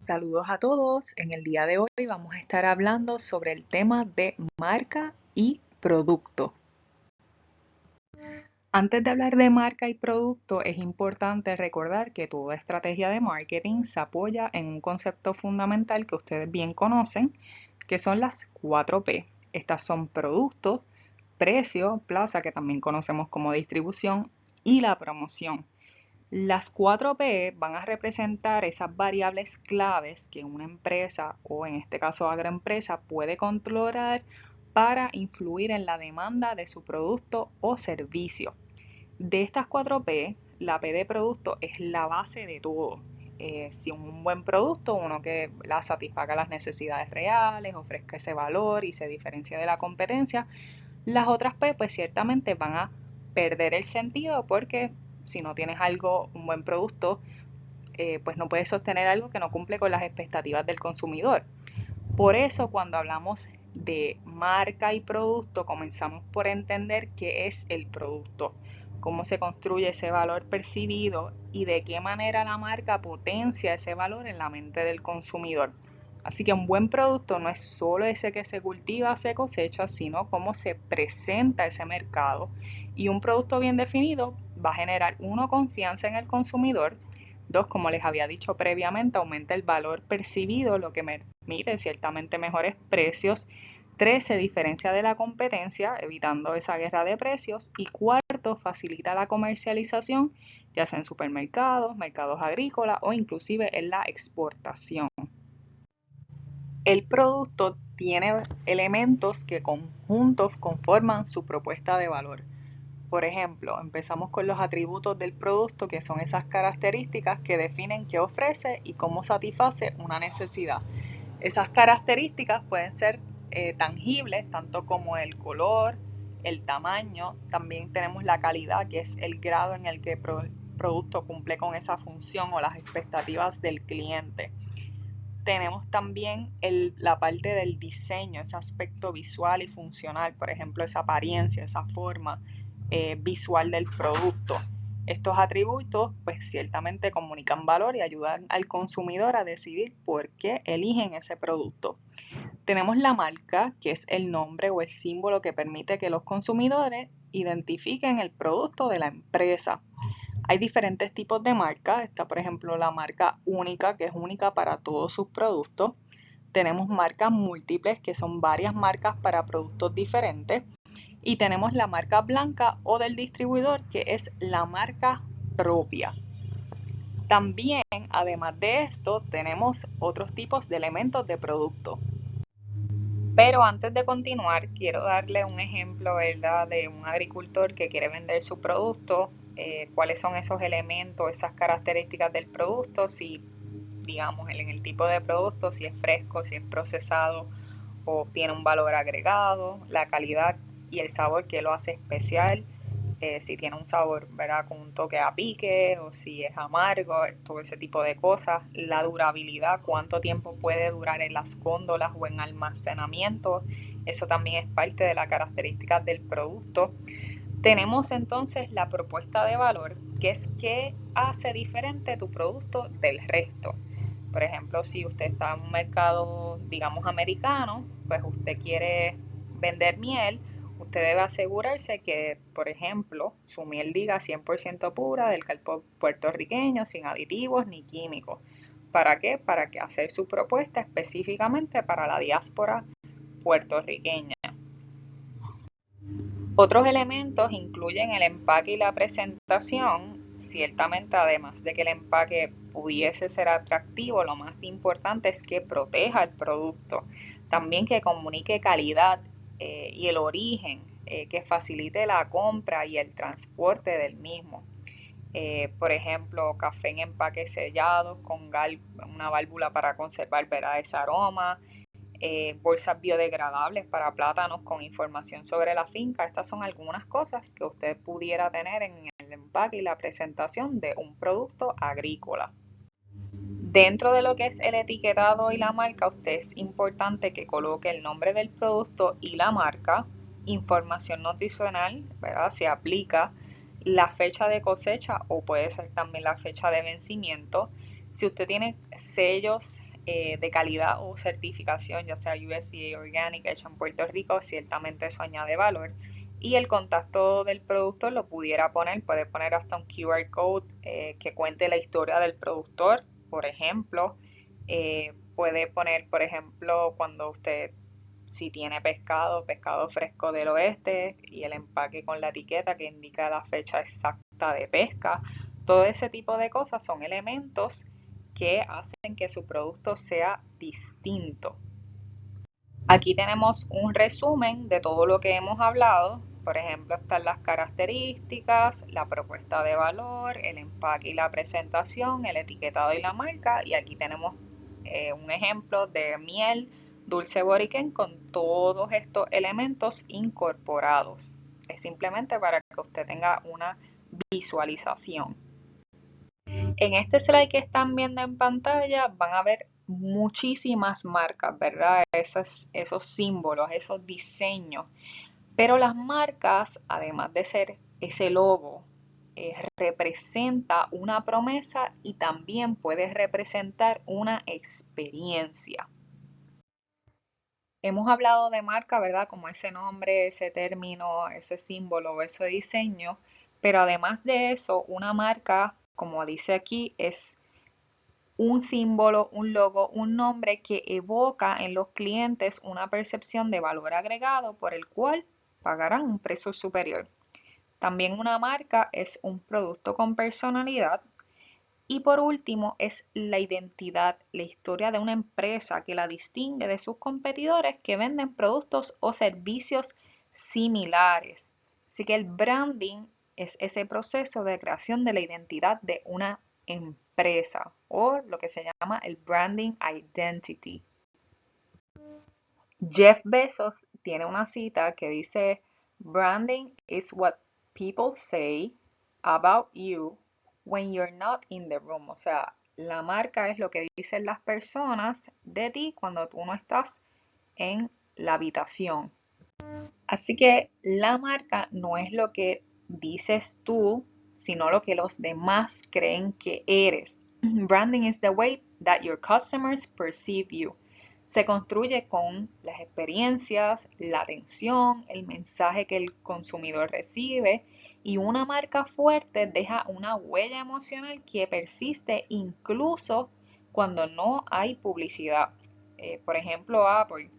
Saludos a todos. En el día de hoy vamos a estar hablando sobre el tema de marca y producto. Antes de hablar de marca y producto, es importante recordar que toda estrategia de marketing se apoya en un concepto fundamental que ustedes bien conocen, que son las 4P. Estas son producto, precio, plaza, que también conocemos como distribución, y la promoción. Las 4P van a representar esas variables claves que una empresa o en este caso agroempresa puede controlar para influir en la demanda de su producto o servicio. De estas 4P, la P de producto es la base de todo. Si un buen producto, uno que la satisfaga las necesidades reales, ofrezca ese valor y se diferencia de la competencia, las otras P pues ciertamente van a perder el sentido porque si no tienes un buen producto, pues no puedes sostener algo que no cumple con las expectativas del consumidor. Por eso cuando hablamos de marca y producto, comenzamos por entender qué es el producto, cómo se construye ese valor percibido y de qué manera la marca potencia ese valor en la mente del consumidor. Así que un buen producto no es solo ese que se cultiva, se cosecha, sino cómo se presenta ese mercado. Y un producto bien definido va a generar, uno, confianza en el consumidor. Dos, como les había dicho previamente, aumenta el valor percibido, lo que permite ciertamente mejores precios. Tres, se diferencia de la competencia, evitando esa guerra de precios. Y cuarto, facilita la comercialización, ya sea en supermercados, mercados agrícolas o inclusive en la exportación. El producto tiene elementos que conjuntos conforman su propuesta de valor. Por ejemplo, empezamos con los atributos del producto, que son esas características que definen qué ofrece y cómo satisface una necesidad. Esas características pueden ser tangibles, tanto como el color, el tamaño. También tenemos la calidad, que es el grado en el que el producto cumple con esa función o las expectativas del cliente. Tenemos también la parte del diseño, ese aspecto visual y funcional, por ejemplo, esa apariencia, esa forma visual del producto. Estos atributos pues ciertamente comunican valor y ayudan al consumidor a decidir por qué eligen ese producto. Tenemos la marca, que es el nombre o el símbolo que permite que los consumidores identifiquen el producto de la empresa. Hay diferentes tipos de marcas. Está, por ejemplo, la marca única, que es única para todos sus productos. Tenemos marcas múltiples, que son varias marcas para productos diferentes. Y tenemos la marca blanca o del distribuidor, que es la marca propia. También, además de esto, tenemos otros tipos de elementos de producto. Pero antes de continuar, quiero darle un ejemplo, ¿verdad?, de un agricultor que quiere vender su producto, cuáles son esos elementos, esas características del producto, si, digamos, en el tipo de producto, si es fresco, si es procesado o tiene un valor agregado, la calidad y el sabor que lo hace especial, si tiene un sabor, ¿verdad?, con un toque a pique o si es amargo, todo ese tipo de cosas, la durabilidad, cuánto tiempo puede durar en las góndolas o en almacenamiento, eso también es parte de las características del producto. Tenemos entonces la propuesta de valor, que es qué hace diferente tu producto del resto. Por ejemplo, si usted está en un mercado, digamos, americano, pues usted quiere vender miel, usted debe asegurarse que, por ejemplo, su miel diga 100% pura del campo puertorriqueño, sin aditivos ni químicos. ¿Para qué? Para que hacer su propuesta específicamente para la diáspora puertorriqueña. Otros elementos incluyen el empaque y la presentación. Ciertamente, además de que el empaque pudiese ser atractivo, lo más importante es que proteja el producto. También que comunique calidad y el origen, que facilite la compra y el transporte del mismo. Por ejemplo, café en empaque sellado con una válvula para conservar, ¿verdad?, ese aroma. Bolsas biodegradables para plátanos con información sobre la finca. Estas son algunas cosas que usted pudiera tener en el empaque y la presentación de un producto agrícola. Dentro de lo que es el etiquetado y la marca, usted es importante que coloque el nombre del producto y la marca, información nutricional, ¿verdad? Se aplica la fecha de cosecha o puede ser también la fecha de vencimiento. Si usted tiene sellos de calidad o certificación, ya sea USDA Organic, hecho en Puerto Rico, ciertamente eso añade valor. Y el contacto del productor lo pudiera poner, puede poner hasta un QR code que cuente la historia del productor, por ejemplo. Puede poner, por ejemplo, cuando usted, si tiene pescado, pescado fresco del oeste y el empaque con la etiqueta que indica la fecha exacta de pesca. Todo ese tipo de cosas son elementos que hacen que su producto sea distinto. Aquí tenemos un resumen de todo lo que hemos hablado. Por ejemplo, están las características, la propuesta de valor, el empaque y la presentación, el etiquetado y la marca. Y aquí tenemos un ejemplo de miel dulce boriken con todos estos elementos incorporados. Es simplemente para que usted tenga una visualización. En este slide que están viendo en pantalla van a ver muchísimas marcas, ¿verdad? Esos símbolos, esos diseños. Pero las marcas, además de ser ese logo, representa una promesa y también puede representar una experiencia. Hemos hablado de marca, ¿verdad? Como ese nombre, ese término, ese símbolo, ese diseño. Pero además de eso, una marca, como dice aquí, es un símbolo, un logo, un nombre que evoca en los clientes una percepción de valor agregado por el cual pagarán un precio superior. También una marca es un producto con personalidad. Y por último es la identidad, la historia de una empresa que la distingue de sus competidores que venden productos o servicios similares. Así que el branding es ese proceso de creación de la identidad de una empresa o lo que se llama el branding identity. Jeff Bezos tiene una cita que dice, "Branding is what people say about you when you're not in the room." O sea, la marca es lo que dicen las personas de ti cuando tú no estás en la habitación. Así que la marca no es lo que dices tú, sino lo que los demás creen que eres. Branding is the way that your customers perceive you. Se construye con las experiencias, la atención, el mensaje que el consumidor recibe y una marca fuerte deja una huella emocional que persiste incluso cuando no hay publicidad. Por ejemplo, Apple.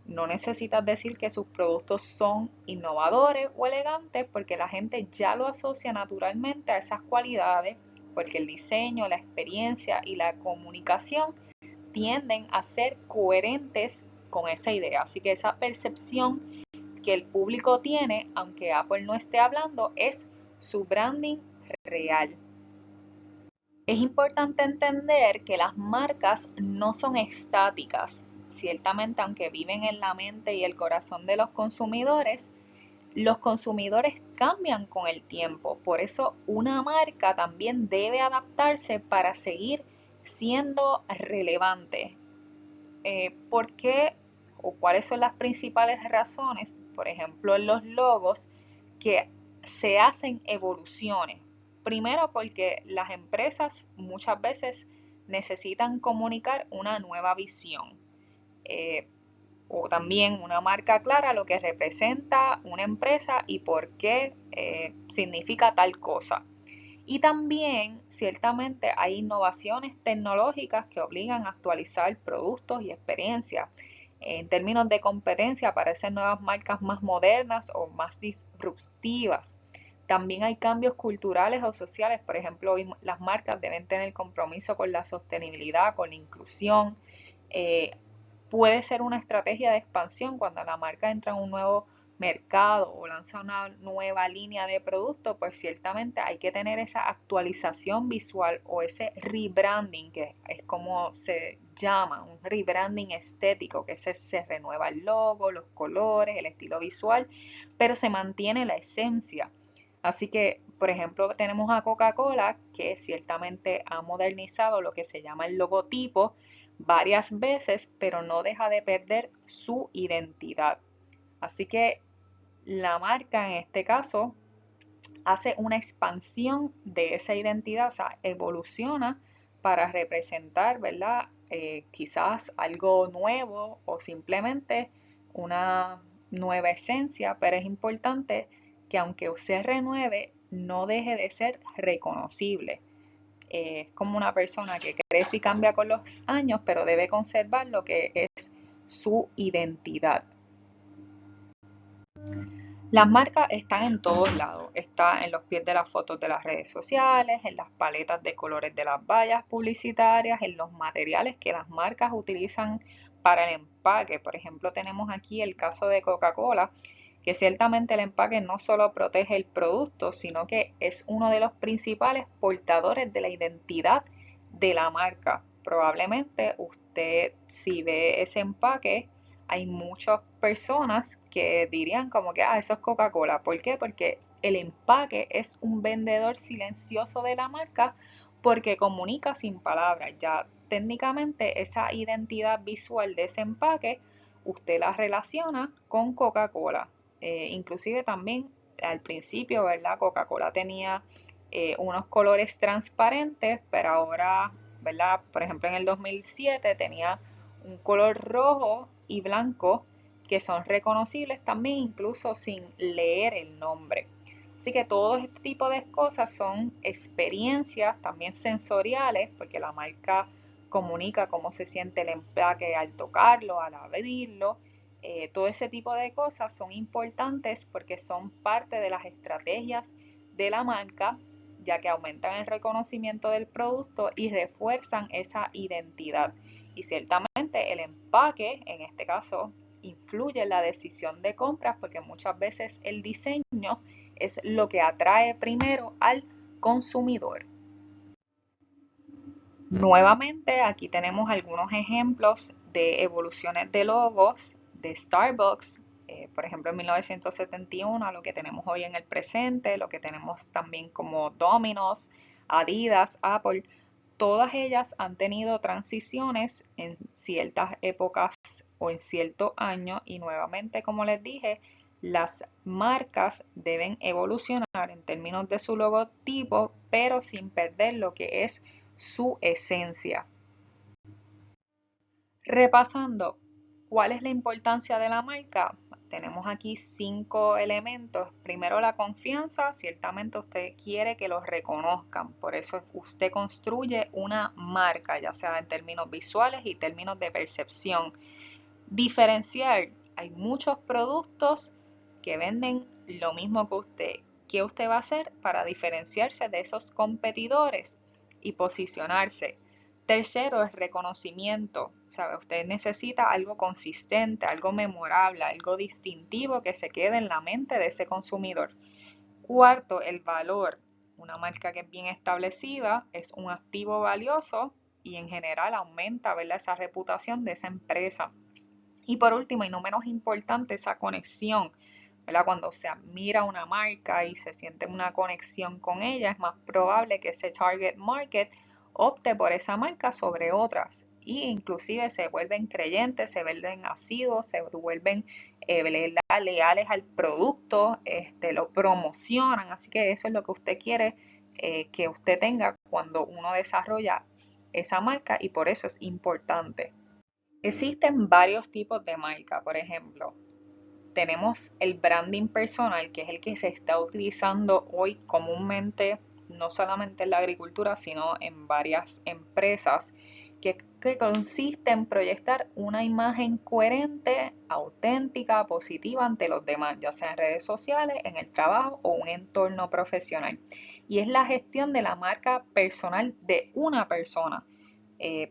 No necesitas decir que sus productos son innovadores o elegantes porque la gente ya lo asocia naturalmente a esas cualidades porque el diseño, la experiencia y la comunicación tienden a ser coherentes con esa idea. Así que esa percepción que el público tiene, aunque Apple no esté hablando, es su branding real. Es importante entender que las marcas no son estáticas. Ciertamente, aunque viven en la mente y el corazón de los consumidores cambian con el tiempo. Por eso una marca también debe adaptarse para seguir siendo relevante. ¿Por qué o cuáles son las principales razones? Por ejemplo, en los logos que se hacen evoluciones. Primero porque las empresas muchas veces necesitan comunicar una nueva visión. O también una marca clara, lo que representa una empresa y por qué significa tal cosa. Y también, ciertamente, hay innovaciones tecnológicas que obligan a actualizar productos y experiencias. En términos de competencia, aparecen nuevas marcas más modernas o más disruptivas. También hay cambios culturales o sociales. Por ejemplo, hoy las marcas deben tener compromiso con la sostenibilidad, con la inclusión. Puede ser una estrategia de expansión cuando la marca entra en un nuevo mercado o lanza una nueva línea de producto, pues ciertamente hay que tener esa actualización visual o ese rebranding, que es como se llama, un rebranding estético, que se renueva el logo, los colores, el estilo visual, pero se mantiene la esencia. Así que, por ejemplo, tenemos a Coca-Cola, que ciertamente ha modernizado lo que se llama el logotipo varias veces, pero no deja de perder su identidad. Así que la marca en este caso hace una expansión de esa identidad, o sea, evoluciona para representar, ¿verdad?, quizás algo nuevo o simplemente una nueva esencia, pero es importante que aunque se renueve, no deje de ser reconocible. Es como una persona que crece y cambia con los años, pero debe conservar lo que es su identidad. Las marcas están en todos lados, está en los pies de las fotos de las redes sociales, en las paletas de colores de las vallas publicitarias, en los materiales que las marcas utilizan para el empaque. Por ejemplo, tenemos aquí el caso de Coca-Cola, que ciertamente el empaque no solo protege el producto, sino que es uno de los principales portadores de la identidad de la marca. Probablemente usted, si ve ese empaque, hay muchas personas que dirían como que, eso es Coca-Cola. ¿Por qué? Porque el empaque es un vendedor silencioso de la marca porque comunica sin palabras. Ya técnicamente esa identidad visual de ese empaque, usted la relaciona con Coca-Cola. Inclusive también al principio, ¿verdad? Coca-Cola tenía unos colores transparentes, pero ahora, ¿verdad? Por ejemplo, en el 2007 tenía un color rojo y blanco que son reconocibles también incluso sin leer el nombre. Así que todo este tipo de cosas son experiencias también sensoriales, porque la marca comunica cómo se siente el empaque al tocarlo, al abrirlo. Todo ese tipo de cosas son importantes porque son parte de las estrategias de la marca, ya que aumentan el reconocimiento del producto y refuerzan esa identidad. Y ciertamente el empaque, en este caso, influye en la decisión de compras porque muchas veces el diseño es lo que atrae primero al consumidor. Nuevamente, aquí tenemos algunos ejemplos de evoluciones de logos de Starbucks, por ejemplo en 1971, a lo que tenemos hoy en el presente, lo que tenemos también como Domino's, Adidas, Apple. Todas ellas han tenido transiciones en ciertas épocas o en cierto año y nuevamente, como les dije, las marcas deben evolucionar en términos de su logotipo, pero sin perder lo que es su esencia. Repasando, ¿cuál es la importancia de la marca? Tenemos aquí 5 elementos. Primero, la confianza. Ciertamente usted quiere que los reconozcan. Por eso usted construye una marca, ya sea en términos visuales y términos de percepción. Diferenciar. Hay muchos productos que venden lo mismo que usted. ¿Qué usted va a hacer para diferenciarse de esos competidores y posicionarse? Tercero es reconocimiento. ¿Sabe? Usted necesita algo consistente, algo memorable, algo distintivo que se quede en la mente de ese consumidor. Cuarto, el valor. Una marca que es bien establecida es un activo valioso y en general aumenta, ¿verdad?, esa reputación de esa empresa. Y por último, y no menos importante, esa conexión, ¿verdad? Cuando se admira una marca y se siente una conexión con ella, es más probable que ese target market opte por esa marca sobre otras. Y inclusive se vuelven creyentes, se vuelven asiduos, se vuelven leales al producto, lo promocionan. Así que eso es lo que usted quiere que usted tenga cuando uno desarrolla esa marca y por eso es importante. Existen varios tipos de marca, por ejemplo, tenemos el branding personal, que es el que se está utilizando hoy comúnmente, no solamente en la agricultura, sino en varias empresas, que consiste en proyectar una imagen coherente, auténtica, positiva ante los demás, ya sea en redes sociales, en el trabajo o un entorno profesional. Y es la gestión de la marca personal de una persona.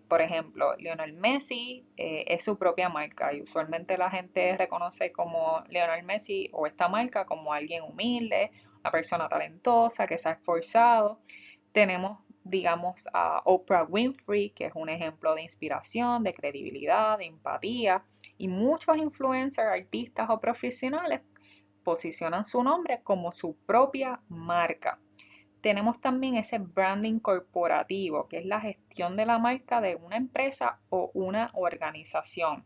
Por ejemplo, Lionel Messi es su propia marca y usualmente la gente reconoce como Lionel Messi o esta marca como alguien humilde, una persona talentosa que se ha esforzado. Tenemos, digamos, a Oprah Winfrey, que es un ejemplo de inspiración, de credibilidad, de empatía, y muchos influencers, artistas o profesionales posicionan su nombre como su propia marca. Tenemos también ese branding corporativo, que es la gestión de la marca de una empresa o una organización.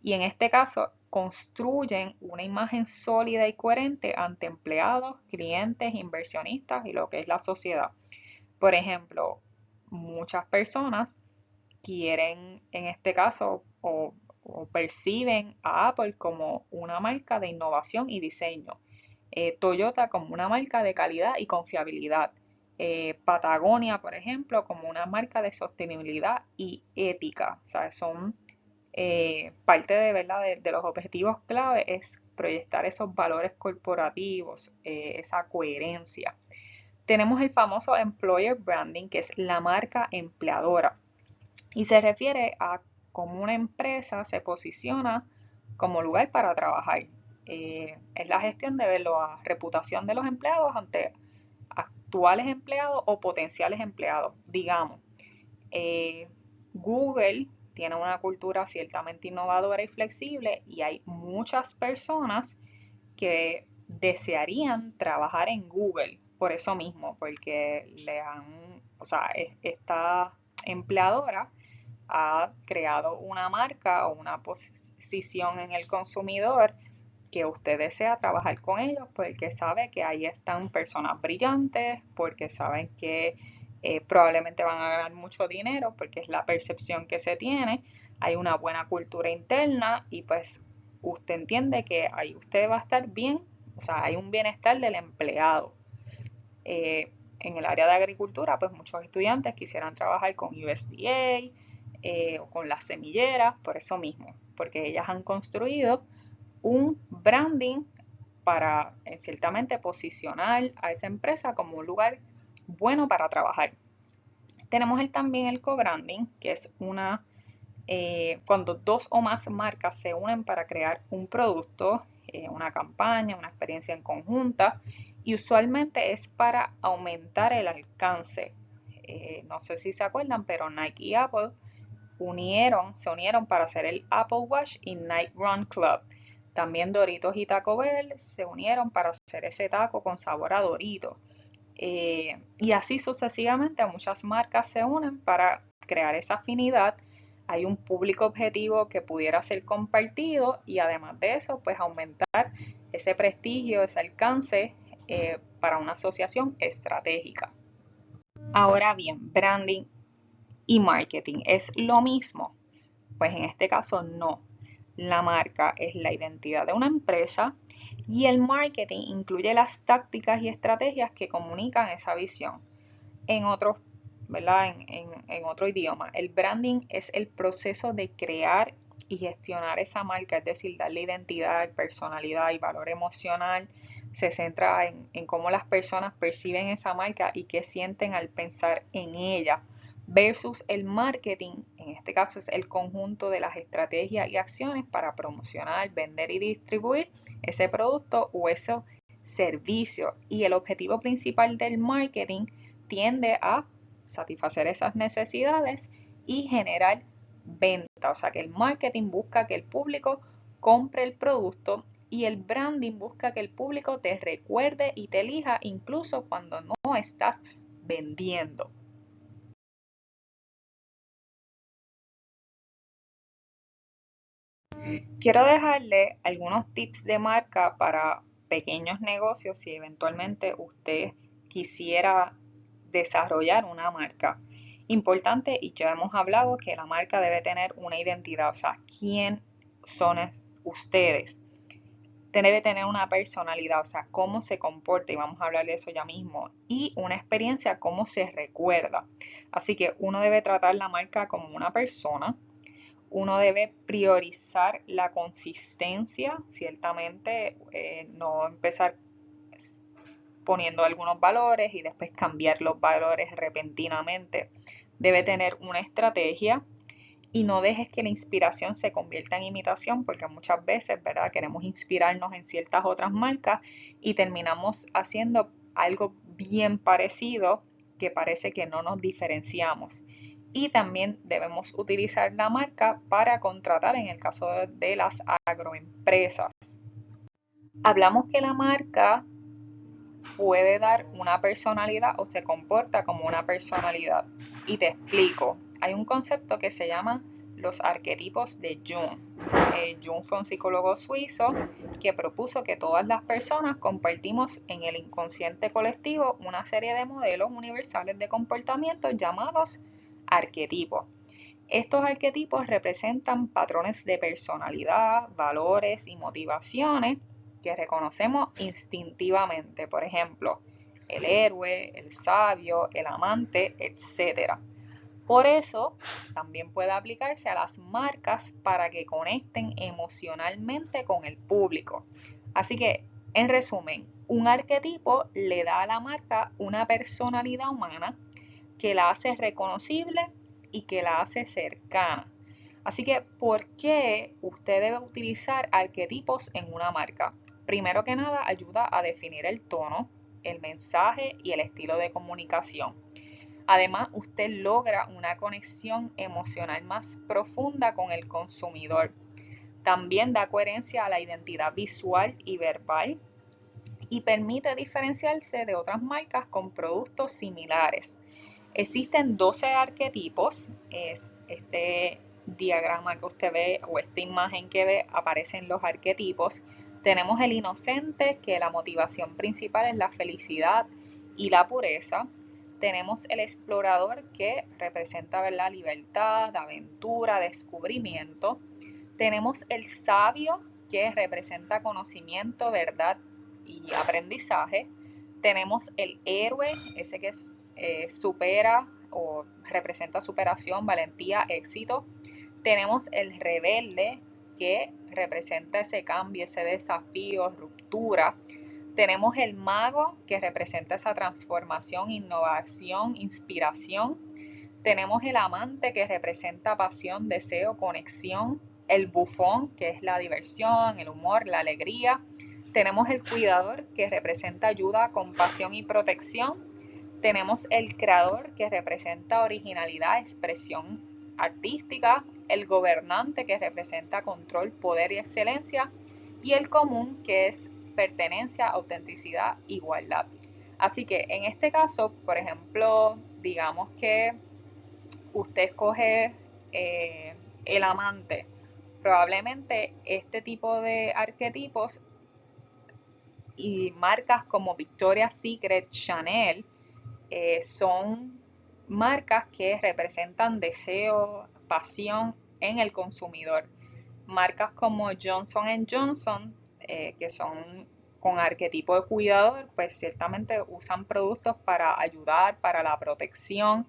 Y en este caso, construyen una imagen sólida y coherente ante empleados, clientes, inversionistas y lo que es la sociedad. Por ejemplo, muchas personas quieren, en este caso, o perciben a Apple como una marca de innovación y diseño, Toyota como una marca de calidad y confiabilidad, Patagonia, por ejemplo, como una marca de sostenibilidad y ética. O sea, son parte de, ¿verdad? De los objetivos clave es proyectar esos valores corporativos, esa coherencia. Tenemos el famoso employer branding, que es la marca empleadora, y se refiere a cómo una empresa se posiciona como lugar para trabajar. Es la gestión de la reputación de los empleados ante actuales empleados o potenciales empleados. Digamos, eh, Google tiene una cultura ciertamente innovadora y flexible y hay muchas personas que desearían trabajar en Google por eso mismo, porque o sea, esta empleadora ha creado una marca o una posición en el consumidor que usted desea trabajar con ellos porque sabe que ahí están personas brillantes, porque saben que probablemente van a ganar mucho dinero, porque es la percepción que se tiene, hay una buena cultura interna y pues usted entiende que ahí usted va a estar bien, o sea, hay un bienestar del empleado. En el área de agricultura, pues muchos estudiantes quisieran trabajar con USDA o con las semilleras, por eso mismo, porque ellas han construido un branding para ciertamente posicionar a esa empresa como un lugar bueno para trabajar. Tenemos también el co-branding, que es cuando dos o más marcas se unen para crear un producto, una campaña, una experiencia en conjunta, y usualmente es para aumentar el alcance. No sé si se acuerdan, pero Nike y Apple se unieron para hacer el Apple Watch y Nike Run Club. También Doritos y Taco Bell se unieron para hacer ese taco con sabor a Dorito. Y así sucesivamente muchas marcas se unen para crear esa afinidad. Hay un público objetivo que pudiera ser compartido y además de eso, pues aumentar ese prestigio, ese alcance para una asociación estratégica. Ahora bien, branding y marketing es lo mismo. Pues en este caso no. La marca es la identidad de una empresa y el marketing incluye las tácticas y estrategias que comunican esa visión. En otro, ¿verdad? En otro idioma, el branding es el proceso de crear y gestionar esa marca, es decir, darle identidad, personalidad y valor emocional. Se centra en cómo las personas perciben esa marca y qué sienten al pensar en ella versus el marketing, en este caso es el conjunto de las estrategias y acciones para promocionar, vender y distribuir ese producto o ese servicio. Y el objetivo principal del marketing tiende a satisfacer esas necesidades y generar venta. O sea que el marketing busca que el público compre el producto y el branding busca que el público te recuerde y te elija incluso cuando no estás vendiendo. Quiero dejarle algunos tips de marca para pequeños negocios si eventualmente usted quisiera desarrollar una marca. Importante, y ya hemos hablado que la marca debe tener una identidad, o sea, quién son ustedes. Debe tener una personalidad, o sea, cómo se comporta, y vamos a hablar de eso ya mismo, y una experiencia, cómo se recuerda. Así que uno debe tratar la marca como una persona, uno debe priorizar la consistencia, ciertamente, no empezar poniendo algunos valores y después cambiar los valores repentinamente. Debe tener una estrategia y no dejes que la inspiración se convierta en imitación, porque muchas veces, ¿verdad? Queremos inspirarnos en ciertas otras marcas y terminamos haciendo algo bien parecido que parece que no nos diferenciamos. Y también debemos utilizar la marca para contratar en el caso de las agroempresas. Hablamos que la marca puede dar una personalidad o se comporta como una personalidad. Y te explico. Hay un concepto que se llama los arquetipos de Jung. Jung fue un psicólogo suizo que propuso que todas las personas compartimos en el inconsciente colectivo una serie de modelos universales de comportamiento llamados arquetipos. Estos arquetipos representan patrones de personalidad, valores y motivaciones que reconocemos instintivamente. Por ejemplo, el héroe, el sabio, el amante, etc. Por eso, también puede aplicarse a las marcas para que conecten emocionalmente con el público. Así que, en resumen, un arquetipo le da a la marca una personalidad humana que la hace reconocible y que la hace cercana. Así que, ¿por qué usted debe utilizar arquetipos en una marca? Primero que nada, ayuda a definir el tono, el mensaje y el estilo de comunicación. Además, usted logra una conexión emocional más profunda con el consumidor. También da coherencia a la identidad visual y verbal y permite diferenciarse de otras marcas con productos similares. Existen 12 arquetipos. Este diagrama que usted ve o esta imagen que ve aparecen los arquetipos. Tenemos el inocente, que la motivación principal es la felicidad y la pureza. Tenemos el explorador, que representa la libertad, aventura, descubrimiento. Tenemos el sabio, que representa conocimiento, verdad y aprendizaje. Tenemos el héroe, ese que supera o representa superación, valentía, éxito. Tenemos el rebelde, que representa ese cambio, ese desafío, ruptura. Tenemos el mago, que representa esa transformación, innovación, inspiración. Tenemos el amante, que representa pasión, deseo, conexión. El bufón, que es la diversión, el humor, la alegría. Tenemos el cuidador, que representa ayuda, compasión y protección. Tenemos el creador, que representa originalidad, expresión artística. El gobernante, que representa control, poder y excelencia. Y el común, que es pertenencia, autenticidad, igualdad. Así que en este caso, por ejemplo, digamos que usted escoge el amante. Probablemente este tipo de arquetipos y marcas como Victoria's Secret, Chanel, son marcas que representan deseo, pasión en el consumidor. Marcas como Johnson Johnson, que son con arquetipo de cuidador, pues ciertamente usan productos para ayudar, para la protección.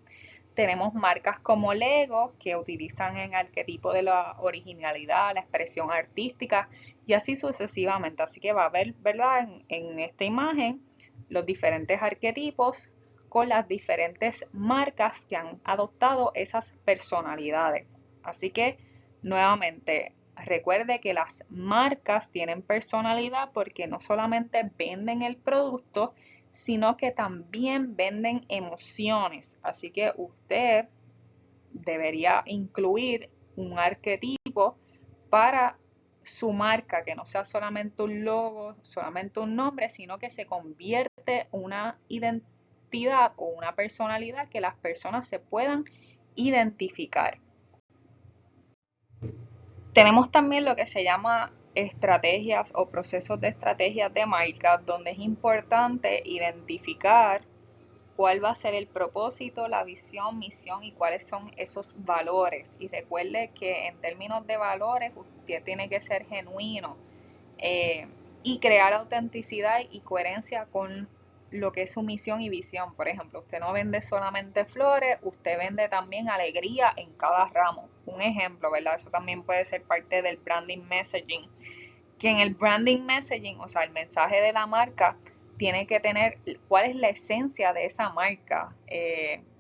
Tenemos marcas como Lego, que utilizan el arquetipo de la originalidad, la expresión artística y así sucesivamente. Así que va a ver, ¿verdad? En esta imagen los diferentes arquetipos con las diferentes marcas que han adoptado esas personalidades. Así que, nuevamente, recuerde que las marcas tienen personalidad porque no solamente venden el producto, sino que también venden emociones. Así que usted debería incluir un arquetipo para su marca, que no sea solamente un logo, solamente un nombre, sino que se convierte en una identidad o una personalidad que las personas se puedan identificar. Tenemos también lo que se llama estrategias o procesos de estrategias de marca, donde es importante identificar cuál va a ser el propósito, la visión, misión y cuáles son esos valores. Y recuerde que en términos de valores usted tiene que ser genuino eh, y crear autenticidad y coherencia con lo que es su misión y visión. Por ejemplo, usted no vende solamente flores, usted vende también alegría en cada ramo. Un ejemplo, ¿verdad? Eso también puede ser parte del branding messaging. Que en el branding messaging, o sea, el mensaje de la marca, tiene que tener cuál es la esencia de esa marca,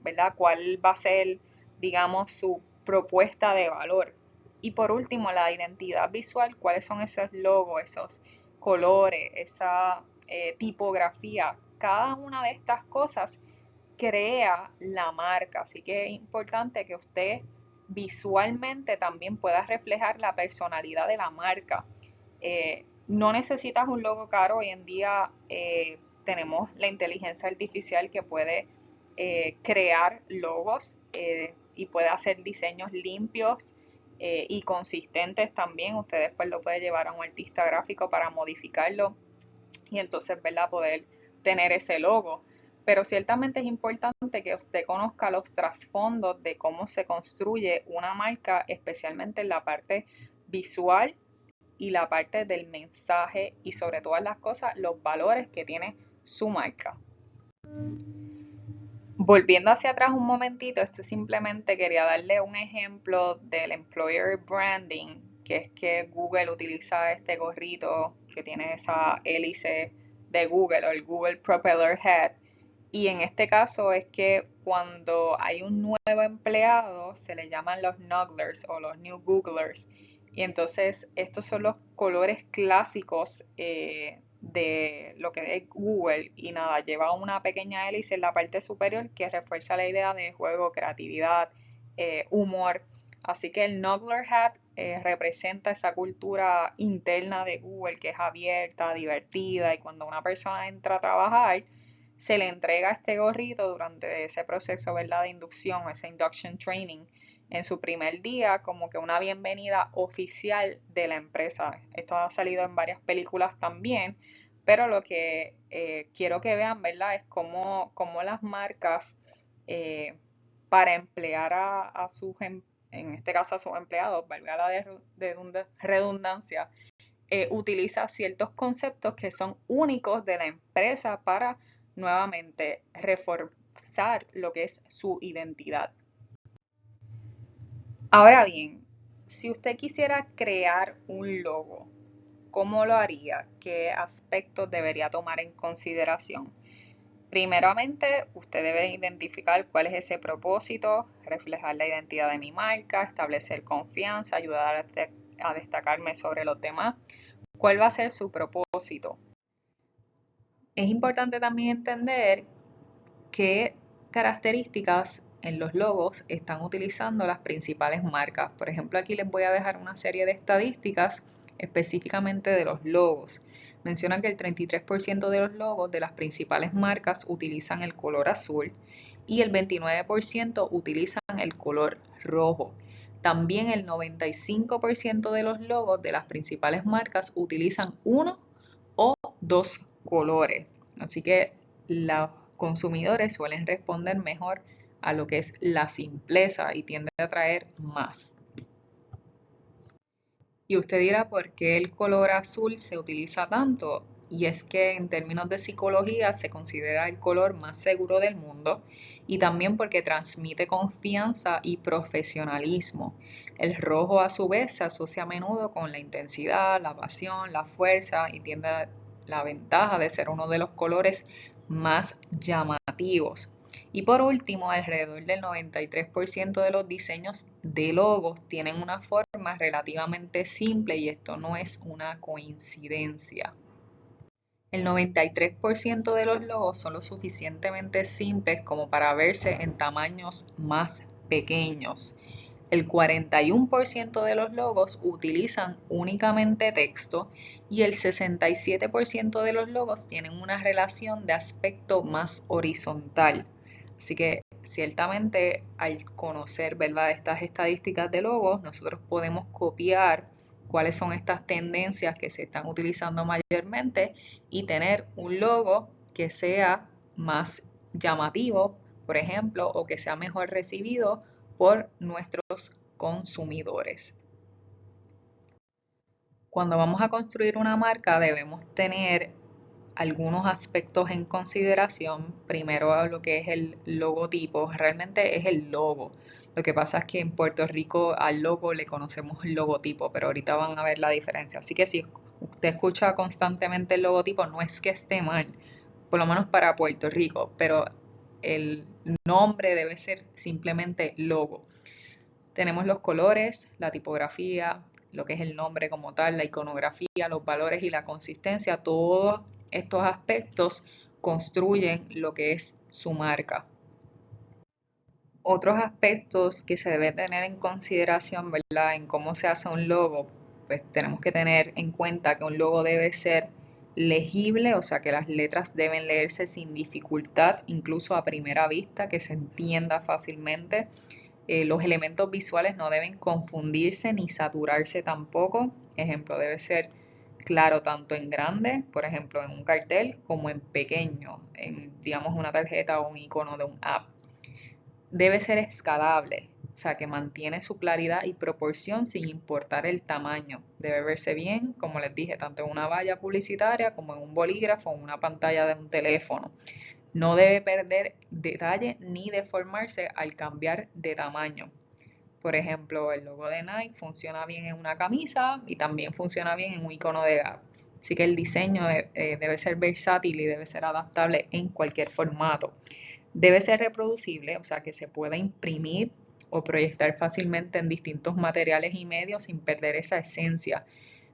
¿verdad? Cuál va a ser, digamos, su propuesta de valor. Y por último, la identidad visual, cuáles son esos logos, esos colores, esa tipografía. Cada una de estas cosas crea la marca, así que es importante que usted visualmente también pueda reflejar la personalidad de la marca. No necesitas un logo caro, hoy en día tenemos la inteligencia artificial que puede crear logos y puede hacer diseños limpios y consistentes también. Usted después lo puede llevar a un artista gráfico para modificarlo y entonces, ¿verdad?, poder tener ese logo. pero ciertamente es importante que usted conozca los trasfondos de cómo se construye una marca, especialmente en la parte visual y la parte del mensaje y sobre todas las cosas, los valores que tiene su marca. Volviendo hacia atrás un momentito, simplemente quería darle un ejemplo del employer branding, que es que Google utiliza este gorrito que tiene esa hélice de Google o el Google Propeller Head. Y en este caso es que cuando hay un nuevo empleado se le llaman los Nugglers o los New Googlers. Y entonces estos son los colores clásicos de lo que es Google. Y nada, lleva una pequeña hélice en la parte superior que refuerza la idea de juego, creatividad, humor. Así que el Nuggler Hat representa esa cultura interna de Google que es abierta, divertida, y cuando una persona entra a trabajar se le entrega este gorrito durante ese proceso, ¿verdad?, de inducción, ese induction training, en su primer día, como que una bienvenida oficial de la empresa. Esto ha salido en varias películas también, pero lo que quiero que vean, ¿verdad?, es cómo las marcas, para emplear a sus, en este caso a sus empleados, valga la redundancia, utiliza ciertos conceptos que son únicos de la empresa para nuevamente reforzar lo que es su identidad. Ahora bien, si usted quisiera crear un logo, ¿cómo lo haría? ¿Qué aspectos debería tomar en consideración? Primeramente, usted debe identificar cuál es ese propósito, reflejar la identidad de mi marca, establecer confianza, ayudar a destacarme sobre los demás. ¿Cuál va a ser su propósito? Es importante también entender qué características en los logos están utilizando las principales marcas. Por ejemplo, aquí les voy a dejar una serie de estadísticas específicamente de los logos. Mencionan que el 33% de los logos de las principales marcas utilizan el color azul y el 29% utilizan el color rojo. También el 95% de los logos de las principales marcas utilizan uno o dos colores. Así que los consumidores suelen responder mejor a lo que es la simpleza y tienden a atraer más. Y usted dirá por qué el color azul se utiliza tanto. Y es que en términos de psicología se considera el color más seguro del mundo y también porque transmite confianza y profesionalismo. El rojo a su vez se asocia a menudo con la intensidad, la pasión, la fuerza y tiene la ventaja de ser uno de los colores más llamativos. Y por último, alrededor del 93% de los diseños de logos tienen una forma relativamente simple y esto no es una coincidencia. El 93% de los logos son lo suficientemente simples como para verse en tamaños más pequeños. El 41% de los logos utilizan únicamente texto y el 67% de los logos tienen una relación de aspecto más horizontal. Así que ciertamente al conocer, ¿verdad?, estas estadísticas de logos, nosotros podemos copiar cuáles son estas tendencias que se están utilizando mayormente y tener un logo que sea más llamativo, por ejemplo, o que sea mejor recibido por nuestros consumidores. Cuando vamos a construir una marca debemos tener algunos aspectos en consideración. Primero, lo que es el logotipo, realmente es el logo. Lo que pasa es que en Puerto Rico al logo le conocemos logotipo, pero ahorita van a ver la diferencia. Así que si usted escucha constantemente el logotipo, no es que esté mal, por lo menos para Puerto Rico, pero el nombre debe ser simplemente logo. Tenemos los colores, la tipografía, lo que es el nombre como tal, la iconografía, los valores y la consistencia. Todos estos aspectos construyen lo que es su marca. Otros aspectos que se debe tener en consideración, ¿verdad?, en cómo se hace un logo, pues tenemos que tener en cuenta que un logo debe ser legible, o sea que las letras deben leerse sin dificultad, incluso a primera vista, que se entienda fácilmente. Los elementos visuales no deben confundirse ni saturarse tampoco. Ejemplo, debe ser claro tanto en grande, por ejemplo, en un cartel, como en pequeño, en, digamos, una tarjeta o un icono de un app. Debe ser escalable, o sea, que mantiene su claridad y proporción sin importar el tamaño. Debe verse bien, como les dije, tanto en una valla publicitaria como en un bolígrafo o en una pantalla de un teléfono. No debe perder detalle ni deformarse al cambiar de tamaño. Por ejemplo, el logo de Nike funciona bien en una camisa y también funciona bien en un icono de Gap. Así que el diseño debe ser versátil y debe ser adaptable en cualquier formato. Debe ser reproducible, o sea que se pueda imprimir o proyectar fácilmente en distintos materiales y medios sin perder esa esencia.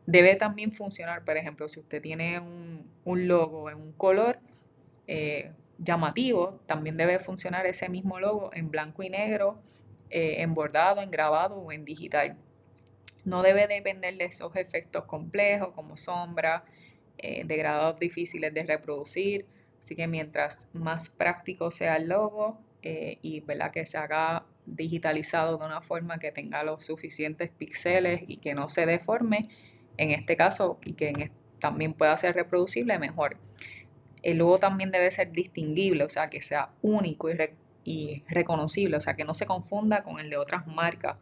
Debe también funcionar, por ejemplo, si usted tiene un logo en un color llamativo, también debe funcionar ese mismo logo en blanco y negro, en bordado, en grabado o en digital. No debe depender de esos efectos complejos como sombra, degradados difíciles de reproducir. Así que mientras más práctico sea el logo y ¿verdad? Que se haga digitalizado de una forma que tenga los suficientes píxeles y que no se deforme, en este caso, y que también pueda ser reproducible, mejor. El logo también debe ser distinguible, o sea, que sea único y reconocible, o sea, que no se confunda con el de otras marcas.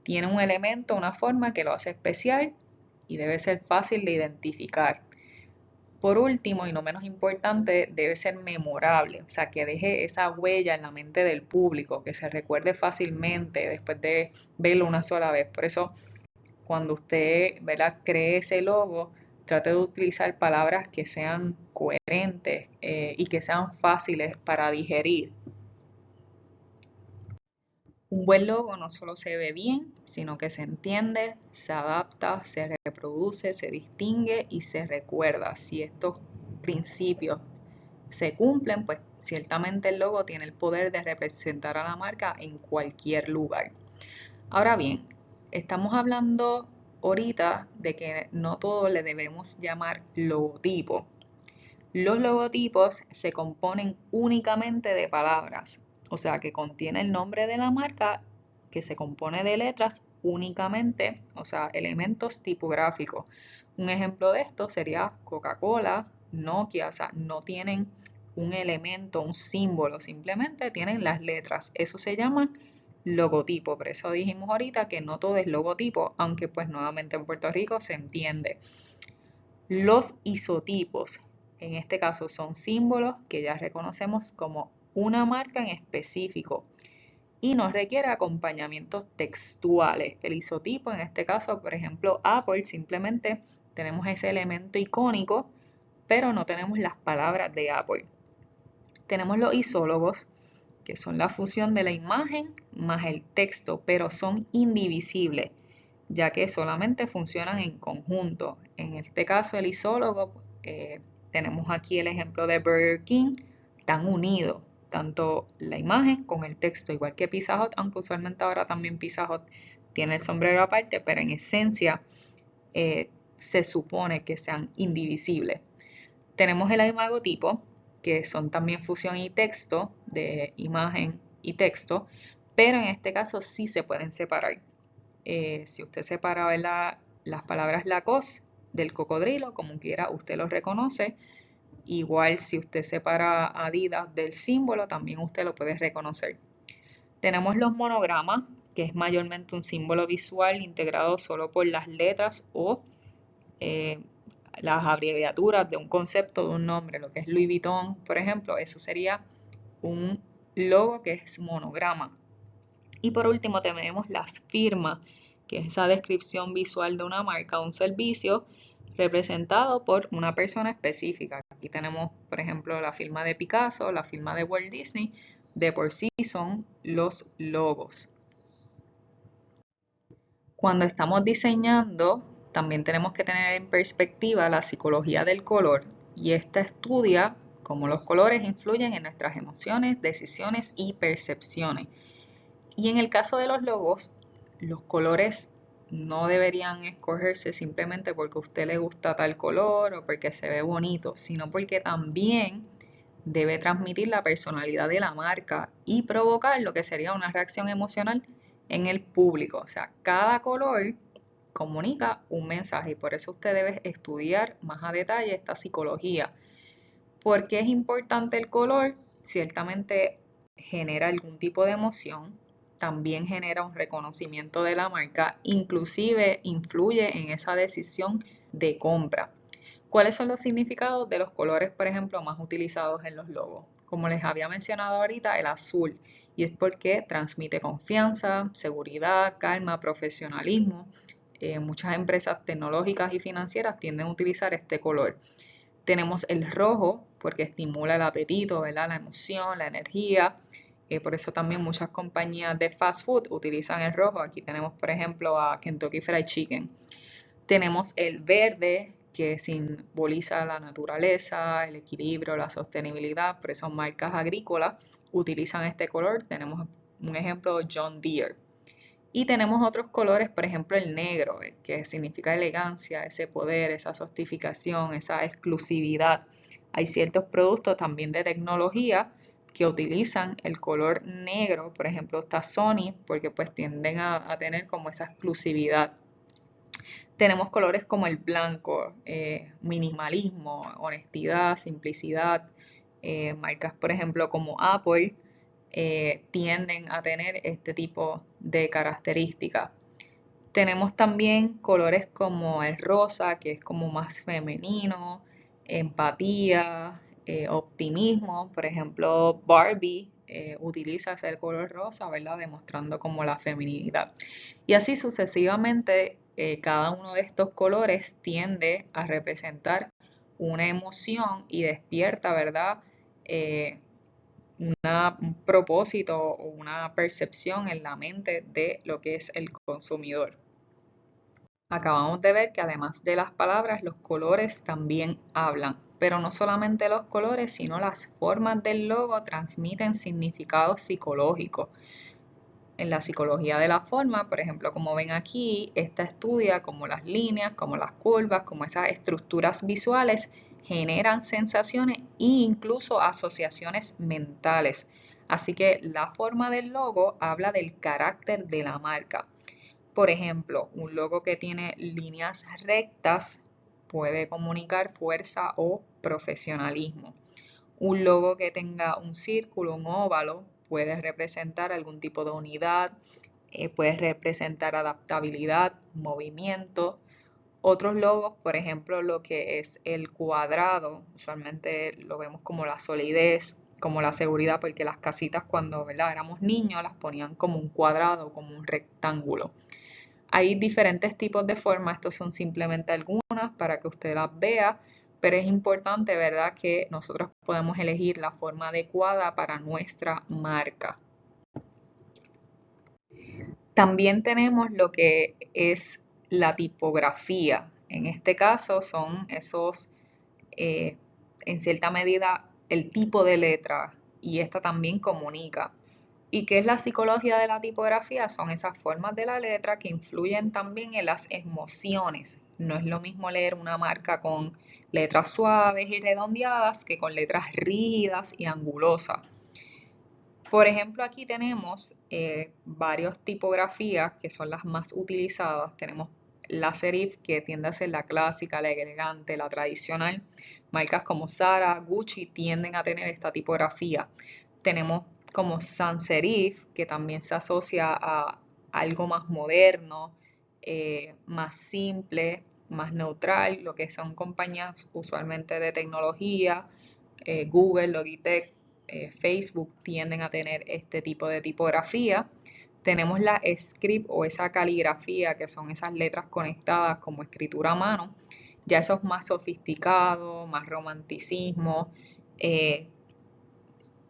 Tiene un elemento, una forma que lo hace especial y debe ser fácil de identificar. Por último, y no menos importante, debe ser memorable, o sea, que deje esa huella en la mente del público, que se recuerde fácilmente después de verlo una sola vez. Por eso, cuando usted, ¿verdad? Cree ese logo, trate de utilizar palabras que sean coherentes y que sean fáciles para digerir. Un buen logo no solo se ve bien, sino que se entiende, se adapta, se reproduce, se distingue y se recuerda. Si estos principios se cumplen, pues ciertamente el logo tiene el poder de representar a la marca en cualquier lugar. Ahora bien, estamos hablando ahorita de que no todo le debemos llamar logotipo. Los logotipos se componen únicamente de palabras, o sea que contiene el nombre de la marca que se compone de letras únicamente, o sea, elementos tipográficos. Un ejemplo de esto sería Coca-Cola, Nokia, o sea, no tienen un elemento, un símbolo, simplemente tienen las letras. Eso se llama logotipo. Por eso dijimos ahorita que no todo es logotipo, aunque pues nuevamente en Puerto Rico se entiende. Los isotipos, en este caso, son símbolos que ya reconocemos como una marca en específico y no requiere acompañamientos textuales. El isotipo, en este caso, por ejemplo, Apple, simplemente tenemos ese elemento icónico, pero no tenemos las palabras de Apple. Tenemos los isólogos, que son la fusión de la imagen más el texto, pero son indivisibles, ya que solamente funcionan en conjunto. En este caso, el isólogo, tenemos aquí el ejemplo de Burger King, están unidos, tanto la imagen con el texto, igual que Pizza Hut, aunque usualmente ahora también Pizza Hut tiene el sombrero aparte, pero en esencia se supone que sean indivisibles. Tenemos el imagotipo, que son también fusión y texto, de imagen y texto, pero en este caso sí se pueden separar. Si usted separa, ¿verdad?, las palabras Lacoste del cocodrilo, como quiera usted lo reconoce. Igual si usted separa Adidas del símbolo, también usted lo puede reconocer. Tenemos los monogramas, que es mayormente un símbolo visual integrado solo por las letras o eh, las abreviaturas de un concepto, de un nombre, lo que es Louis Vuitton, por ejemplo, eso sería un logo que es monograma. Y por último tenemos las firmas, que es esa descripción visual de una marca o un servicio representado por una persona específica. Aquí tenemos, por ejemplo, la firma de Picasso, la firma de Walt Disney, de por sí son los logos. Cuando estamos diseñando, también tenemos que tener en perspectiva la psicología del color y esta estudia cómo los colores influyen en nuestras emociones, decisiones y percepciones. Y en el caso de los logos, los colores no deberían escogerse simplemente porque a usted le gusta tal color o porque se ve bonito, sino porque también debe transmitir la personalidad de la marca y provocar lo que sería una reacción emocional en el público. O sea, cada color comunica un mensaje y por eso usted debe estudiar más a detalle esta psicología. ¿Por qué es importante el color? Ciertamente genera algún tipo de emoción, también genera un reconocimiento de la marca, inclusive influye en esa decisión de compra. ¿Cuáles son los significados de los colores, por ejemplo, más utilizados en los logos? Como les había mencionado ahorita, el azul, y es porque transmite confianza, seguridad, calma, profesionalismo. Muchas empresas tecnológicas y financieras tienden a utilizar este color. Tenemos el rojo porque estimula el apetito, ¿verdad? La emoción, la energía. Por eso también muchas compañías de fast food utilizan el rojo. Aquí tenemos, por ejemplo, a Kentucky Fried Chicken. Tenemos el verde, que simboliza la naturaleza, el equilibrio, la sostenibilidad. Por eso marcas agrícolas utilizan este color. Tenemos un ejemplo, John Deere. Y tenemos otros colores, por ejemplo el negro, que significa elegancia, ese poder, esa sofisticación, esa exclusividad. Hay ciertos productos también de tecnología que utilizan el color negro, por ejemplo está Sony, porque pues tienden a tener como esa exclusividad. Tenemos colores como el blanco, minimalismo, honestidad, simplicidad. Marcas, por ejemplo, como Apple, tienden a tener este tipo de características. Tenemos también colores como el rosa, que es como más femenino, empatía, optimismo. Por ejemplo, Barbie utiliza ese color rosa, ¿verdad? Demostrando como la feminidad. Y así sucesivamente, cada uno de estos colores tiende a representar una emoción y despierta, ¿verdad? Un propósito o una percepción en la mente de lo que es el consumidor. Acabamos de ver que además de las palabras, los colores también hablan, pero no solamente los colores, sino las formas del logo transmiten significados psicológicos. En la psicología de la forma, por ejemplo, como ven aquí, esta estudia cómo las líneas, como las curvas, como esas estructuras visuales generan sensaciones e incluso asociaciones mentales. Así que la forma del logo habla del carácter de la marca. Por ejemplo, un logo que tiene líneas rectas puede comunicar fuerza o profesionalismo. Un logo que tenga un círculo, un óvalo, puede representar algún tipo de unidad, puede representar adaptabilidad, movimiento. Otros logos, por ejemplo, lo que es el cuadrado, usualmente lo vemos como la solidez, como la seguridad, porque las casitas cuando, ¿verdad?, éramos niños las ponían como un cuadrado, como un rectángulo. Hay diferentes tipos de formas, estos son simplemente algunas para que usted las vea, pero es importante, ¿verdad?, que nosotros podemos elegir la forma adecuada para nuestra marca. También tenemos lo que es la tipografía. En este caso son esos, en cierta medida, el tipo de letra y esta también comunica. ¿Y qué es la psicología de la tipografía? Son esas formas de la letra que influyen también en las emociones. No es lo mismo leer una marca con letras suaves y redondeadas que con letras rígidas y angulosas. Por ejemplo, aquí tenemos varias tipografías que son las más utilizadas. Tenemos la serif, que tiende a ser la clásica, la elegante, la tradicional. Marcas como Zara, Gucci tienden a tener esta tipografía. Tenemos como sans serif, que también se asocia a algo más moderno, más simple, más neutral, lo que son compañías usualmente de tecnología, Google, Logitech, Facebook tienden a tener este tipo de tipografía. Tenemos la script o esa caligrafía, que son esas letras conectadas como escritura a mano. Ya eso es más sofisticado, más romanticismo.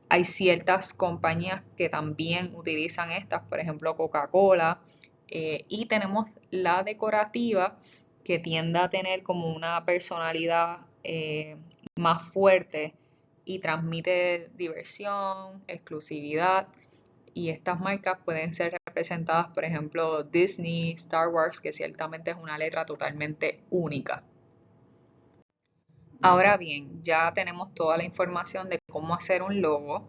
Hay ciertas compañías que también utilizan estas, por ejemplo Coca-Cola. Y tenemos la decorativa, que tiende a tener como una personalidad más fuerte y transmite diversión, exclusividad. Y estas marcas pueden ser representadas, por ejemplo, Disney, Star Wars, que ciertamente es una letra totalmente única. Ahora bien, ya tenemos toda la información de cómo hacer un logo,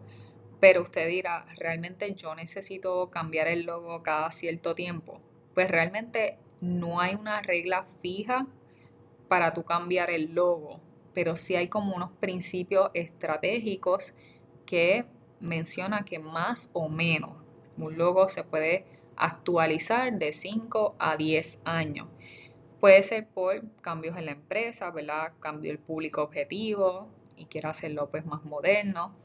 pero usted dirá, ¿realmente yo necesito cambiar el logo cada cierto tiempo? Pues realmente no hay una regla fija para tú cambiar el logo, pero sí hay como unos principios estratégicos que menciona que más o menos un logo se puede actualizar de 5 a 10 años. Puede ser por cambios en la empresa, ¿verdad? Cambio el público objetivo y quiera hacerlo pues más moderno.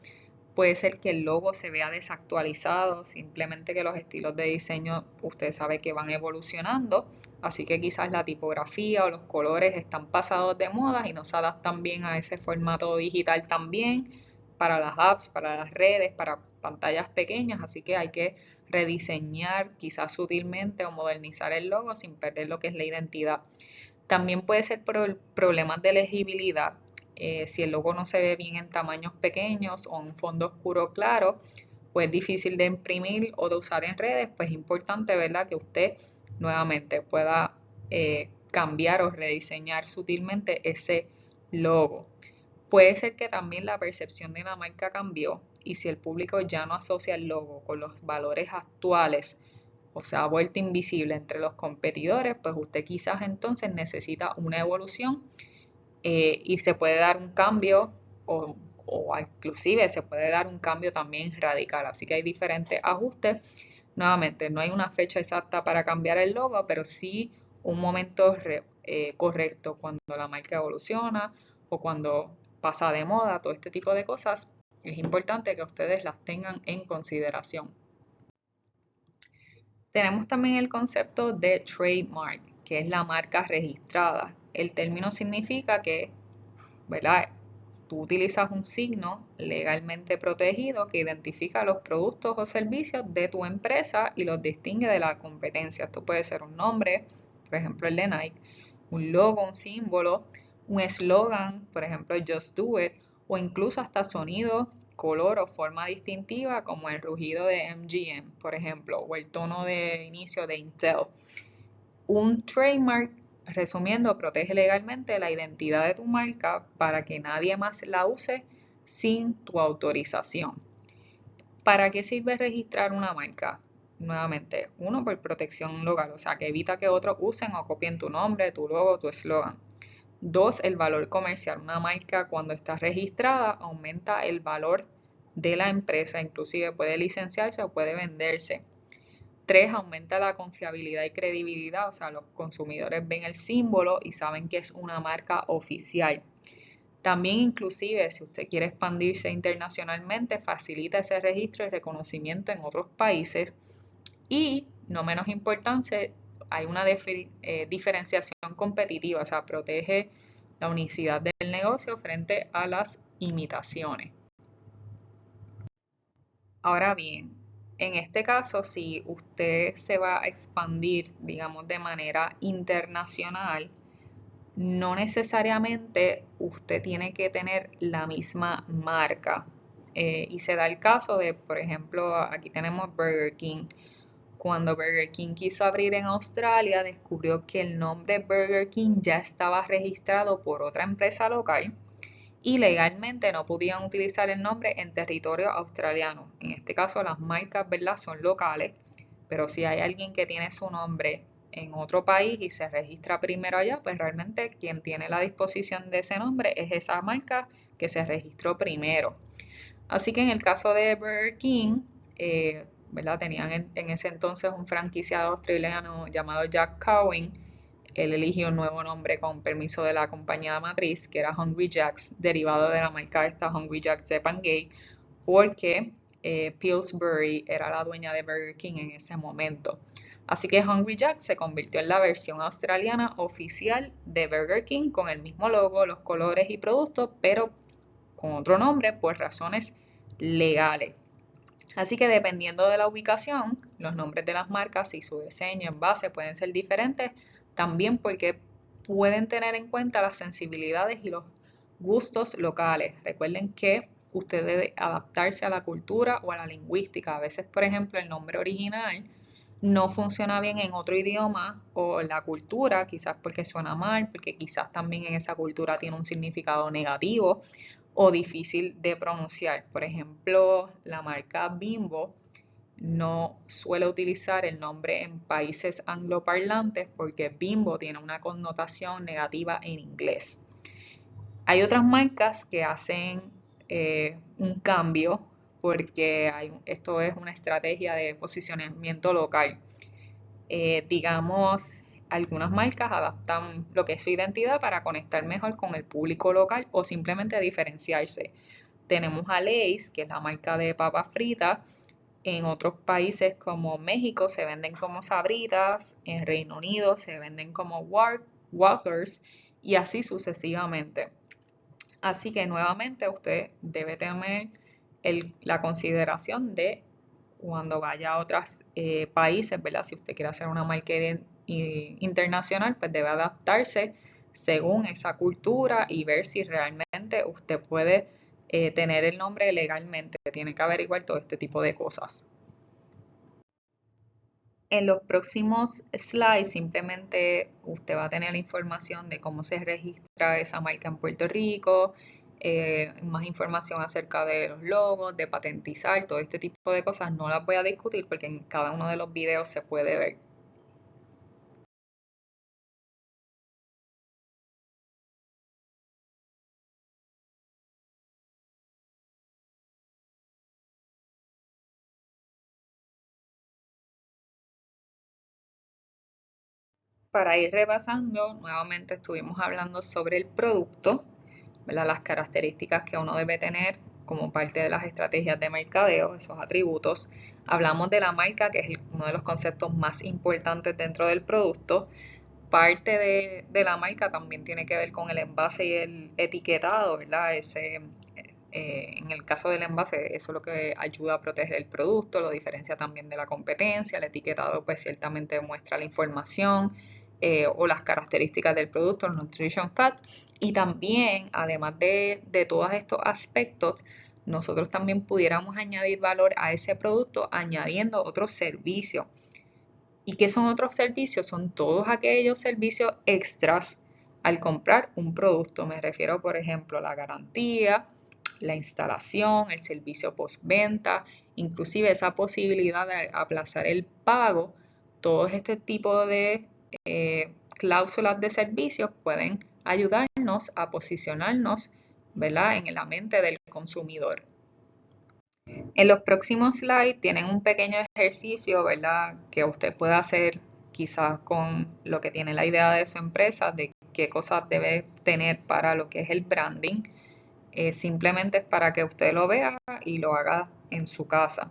Puede ser que el logo se vea desactualizado, simplemente que los estilos de diseño usted sabe que van evolucionando, así que quizás la tipografía o los colores están pasados de moda y no se adaptan bien a ese formato digital también para las apps, para las redes, para pantallas pequeñas, así que hay que rediseñar quizás sutilmente o modernizar el logo sin perder lo que es la identidad. También puede ser por problemas de legibilidad. Si el logo no se ve bien en tamaños pequeños o en fondo oscuro claro, pues es difícil de imprimir o de usar en redes, pues es importante, ¿verdad?, que usted nuevamente pueda cambiar o rediseñar sutilmente ese logo. Puede ser que también la percepción de la marca cambió y si el público ya no asocia el logo con los valores actuales o se ha vuelto invisible entre los competidores, pues usted quizás entonces necesita una evolución y se puede dar un cambio o inclusive se puede dar un cambio también radical. Así que hay diferentes ajustes. Nuevamente, no hay una fecha exacta para cambiar el logo, pero sí un momento correcto cuando la marca evoluciona o cuando pasa de moda, todo este tipo de cosas. Es importante que ustedes las tengan en consideración. Tenemos también el concepto de trademark, que es la marca registrada. El término significa que, ¿verdad?, tú utilizas un signo legalmente protegido que identifica los productos o servicios de tu empresa y los distingue de la competencia. Esto puede ser un nombre, por ejemplo el de Nike, un logo, un símbolo, un eslogan, por ejemplo Just Do It, o incluso hasta sonido, color o forma distintiva como el rugido de MGM, por ejemplo, o el tono de inicio de Intel. Un trademark, resumiendo, protege legalmente la identidad de tu marca para que nadie más la use sin tu autorización. ¿Para qué sirve registrar una marca? Nuevamente, uno, por protección local, o sea, que evita que otros usen o copien tu nombre, tu logo, tu eslogan. Dos, el valor comercial. Una marca cuando está registrada aumenta el valor de la empresa, inclusive puede licenciarse o puede venderse. Tres, aumenta la confiabilidad y credibilidad, o sea, los consumidores ven el símbolo y saben que es una marca oficial. También inclusive si usted quiere expandirse internacionalmente, facilita ese registro y reconocimiento en otros países. Y, no menos importante, hay una diferenciación competitiva, o sea, protege la unicidad del negocio frente a las imitaciones. Ahora bien, en este caso, si usted se va a expandir, digamos, de manera internacional, no necesariamente usted tiene que tener la misma marca. Y se da el caso de, por ejemplo, aquí tenemos Burger King. Cuando Burger King quiso abrir en Australia, descubrió que el nombre Burger King ya estaba registrado por otra empresa local y legalmente no podían utilizar el nombre en territorio australiano. En este caso las marcas, ¿verdad?, son locales, pero si hay alguien que tiene su nombre en otro país y se registra primero allá, pues realmente quien tiene la disposición de ese nombre es esa marca que se registró primero. Así que en el caso de Burger King, ¿verdad?, tenían en ese entonces un franquiciado australiano llamado Jack Cowin. Él eligió un nuevo nombre con permiso de la compañía matriz, que era Hungry Jack's, derivado de la marca esta Hungry Jack's de Pancake, porque Pillsbury era la dueña de Burger King en ese momento. Así que Hungry Jack se convirtió en la versión australiana oficial de Burger King con el mismo logo, los colores y productos, pero con otro nombre por razones legales. Así que dependiendo de la ubicación, los nombres de las marcas y su diseño en base pueden ser diferentes, también porque pueden tener en cuenta las sensibilidades y los gustos locales. Recuerden que usted debe adaptarse a la cultura o a la lingüística. A veces, por ejemplo, el nombre original no funciona bien en otro idioma o en la cultura, quizás porque suena mal, porque quizás también en esa cultura tiene un significado negativo o difícil de pronunciar. Por ejemplo, la marca Bimbo, no suele utilizar el nombre en países angloparlantes porque Bimbo tiene una connotación negativa en inglés. Hay otras marcas que hacen un cambio porque esto es una estrategia de posicionamiento local. Digamos, algunas marcas adaptan lo que es su identidad para conectar mejor con el público local o simplemente diferenciarse. Tenemos a Lay's, que es la marca de papas fritas. En otros países como México se venden como Sabritas, en Reino Unido se venden como Walkers y así sucesivamente. Así que nuevamente usted debe tener la consideración de cuando vaya a otros países, ¿verdad? Si usted quiere hacer una marca internacional, pues debe adaptarse según esa cultura y ver si realmente usted puede tener el nombre legalmente. Tiene que averiguar todo este tipo de cosas. En los próximos slides simplemente usted va a tener la información de cómo se registra esa marca en Puerto Rico, más información acerca de los logos, de patentizar, todo este tipo de cosas. No las voy a discutir porque en cada uno de los videos se puede ver. Para ir repasando, nuevamente estuvimos hablando sobre el producto, ¿verdad? Las características que uno debe tener como parte de las estrategias de mercadeo, esos atributos. Hablamos de la marca, que es uno de los conceptos más importantes dentro del producto. Parte de la marca también tiene que ver con el envase y el etiquetado, ¿verdad? En el caso del envase, eso es lo que ayuda a proteger el producto, lo diferencia también de la competencia. El etiquetado, pues ciertamente muestra la información o las características del producto, el nutrition fact. Y también, además de todos estos aspectos, nosotros también pudiéramos añadir valor a ese producto añadiendo otros servicios. ¿Y qué son otros servicios? Son todos aquellos servicios extras al comprar un producto. Me refiero, por ejemplo, a la garantía, la instalación, el servicio postventa, inclusive esa posibilidad de aplazar el pago. Todos este tipo de cláusulas de servicios pueden ayudarnos a posicionarnos, ¿verdad?, en la mente del consumidor. En los próximos slides tienen un pequeño ejercicio, ¿verdad? Que usted puede hacer quizás con lo que tiene la idea de su empresa, de qué cosas debe tener para lo que es el branding. Simplemente es para que usted lo vea y lo haga en su casa.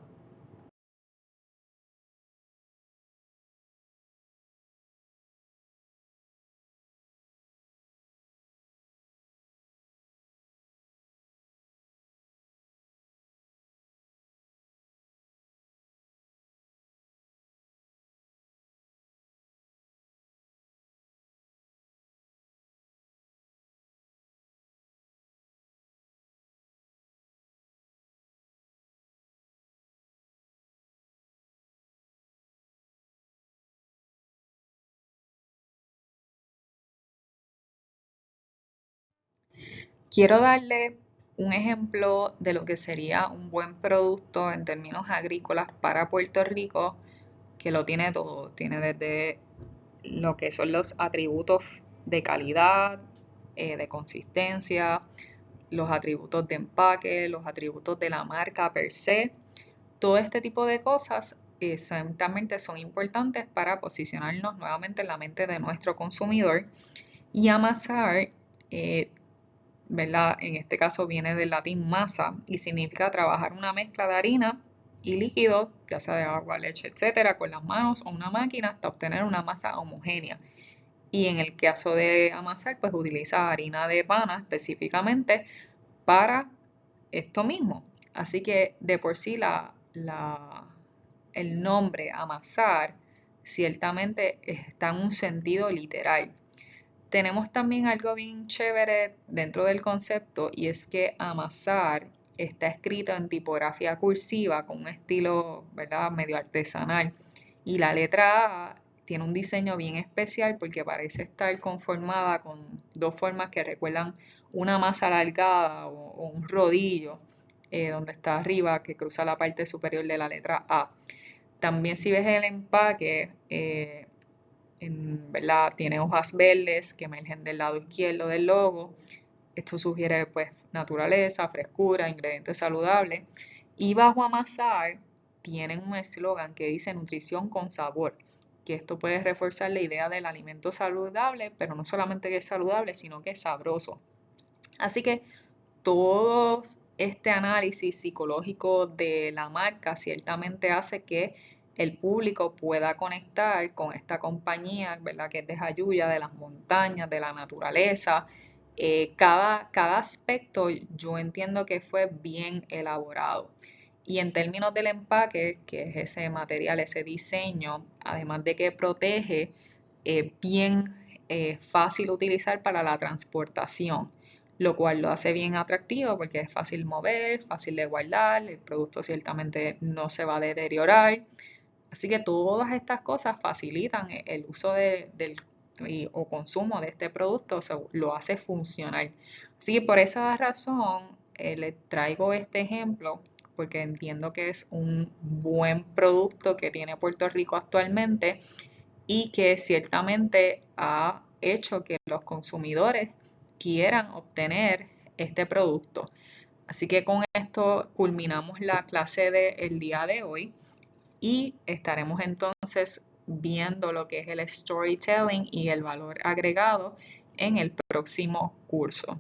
Quiero darle un ejemplo de lo que sería un buen producto en términos agrícolas para Puerto Rico, que lo tiene todo. Tiene desde lo que son los atributos de calidad, de consistencia, los atributos de empaque, los atributos de la marca per se. Todo este tipo de cosas ciertamente son importantes para posicionarnos nuevamente en la mente de nuestro consumidor y amasar, ¿verdad? En este caso viene del latín masa y significa trabajar una mezcla de harina y líquido, ya sea de agua, leche, etcétera, con las manos o una máquina hasta obtener una masa homogénea. Y en el caso de amasar, pues utiliza harina de pana específicamente para esto mismo. Así que de por sí el nombre amasar ciertamente está en un sentido literal. Tenemos también algo bien chévere dentro del concepto y es que amasar está escrito en tipografía cursiva con un estilo, ¿verdad?, medio artesanal. Y la letra A tiene un diseño bien especial porque parece estar conformada con dos formas que recuerdan una masa alargada o un rodillo donde está arriba que cruza la parte superior de la letra A. También si ves el empaque, ¿verdad? Tiene hojas verdes que emergen del lado izquierdo del logo. Esto sugiere pues naturaleza, frescura, ingredientes saludables. Y bajo amasar tienen un eslogan que dice nutrición con sabor, que esto puede reforzar la idea del alimento saludable, pero no solamente que es saludable, sino que es sabroso. Así que todo este análisis psicológico de la marca ciertamente hace que el público pueda conectar con esta compañía, ¿verdad? Que es de Jayuya, de las montañas, de la naturaleza. Cada aspecto yo entiendo que fue bien elaborado. Y en términos del empaque, que es ese material, ese diseño, además de que protege, bien fácil utilizar para la transportación, lo cual lo hace bien atractivo porque es fácil mover, fácil de guardar, el producto ciertamente no se va a deteriorar. Así que todas estas cosas facilitan el uso o consumo de este producto, o sea, lo hace funcionar. Así que por esa razón les traigo este ejemplo porque entiendo que es un buen producto que tiene Puerto Rico actualmente y que ciertamente ha hecho que los consumidores quieran obtener este producto. Así que con esto culminamos la clase del día de hoy y estaremos entonces viendo lo que es el storytelling y el valor agregado en el próximo curso.